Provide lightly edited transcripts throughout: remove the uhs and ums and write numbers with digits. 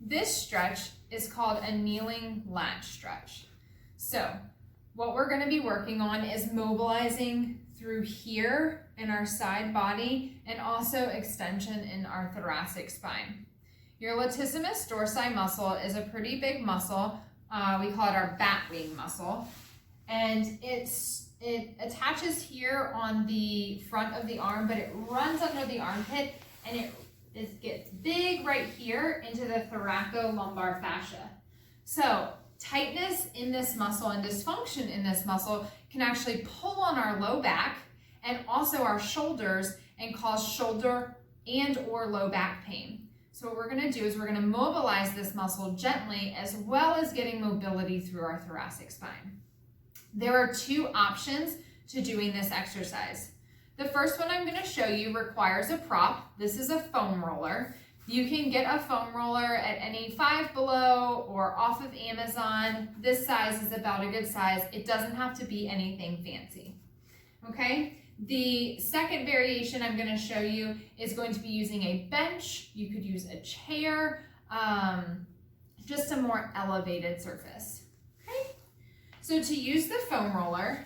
This stretch is called a kneeling lat stretch. So what we're going to be working on is mobilizing through here in our side body and also extension in our thoracic spine. Your latissimus dorsi muscle is a pretty big muscle. We call it our bat wing muscle. And it attaches here on the front of the arm, but it runs under the armpit and it gets big right here into the thoracolumbar fascia. So tightness in this muscle and dysfunction in this muscle can actually pull on our low back and also our shoulders and cause shoulder and or low back pain. So what we're going to do is we're going to mobilize this muscle gently as well as getting mobility through our thoracic spine. There are two options to doing this exercise. The first one I'm going to show you requires a prop. This is a foam roller. You can get a foam roller at any Five Below or off of Amazon. This size is about a good size. It doesn't have to be anything fancy. Okay? The second variation I'm going to show you is going to be using a bench. You could use a chair, just a more elevated surface. Okay? So to use the foam roller,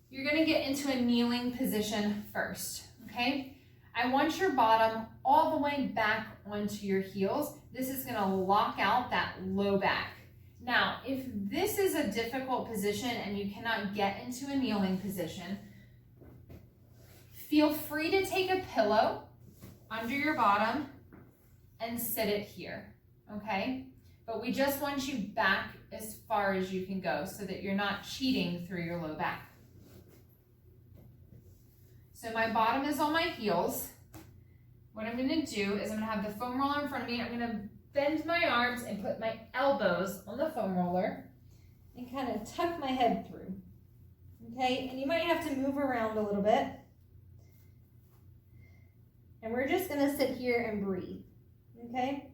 you're going to get into a kneeling position first. Okay? I want your bottom all the way back onto your heels. This is going to lock out that low back. Now, if this is a difficult position and you cannot get into a kneeling position, feel free to take a pillow under your bottom and sit it here, okay? But we just want you back as far as you can go so that you're not cheating through your low back. So my bottom is on my heels. What I'm going to do is I'm going to have the foam roller in front of me. I'm going to bend my arms and put my elbows on the foam roller and kind of tuck my head through. Okay, and you might have to move around a little bit. And we're just going to sit here and breathe. Okay?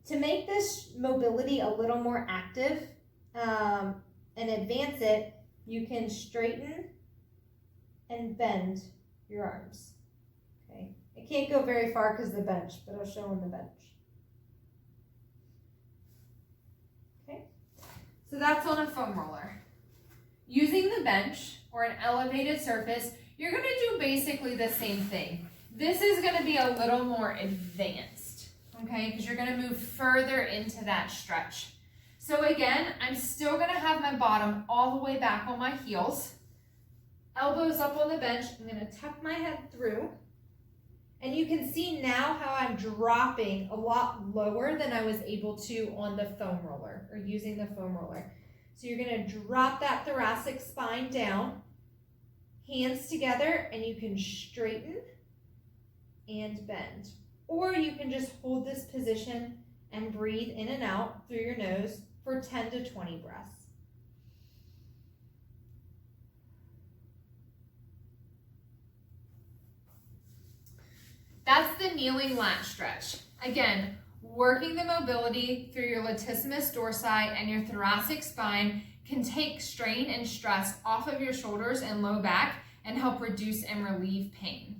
To make this mobility a little more active and advance it, you can straighten and bend your arms. Okay, I can't go very far because of the bench, but I'll show on the bench. Okay, so that's on a foam roller. Using the bench or an elevated surface, you're going to do basically the same thing. This is going to be a little more advanced, okay, because you're going to move further into that stretch. So again, I'm still going to have my bottom all the way back on my heels. Elbows up on the bench. I'm going to tuck my head through. And you can see now how I'm dropping a lot lower than I was able to on the foam roller or using the foam roller. So you're going to drop that thoracic spine down, hands together, and you can straighten and bend. Or you can just hold this position and breathe in and out through your nose for 10 to 20 breaths. That's the kneeling lat stretch. Again, working the mobility through your latissimus dorsi and your thoracic spine can take strain and stress off of your shoulders and low back and help reduce and relieve pain.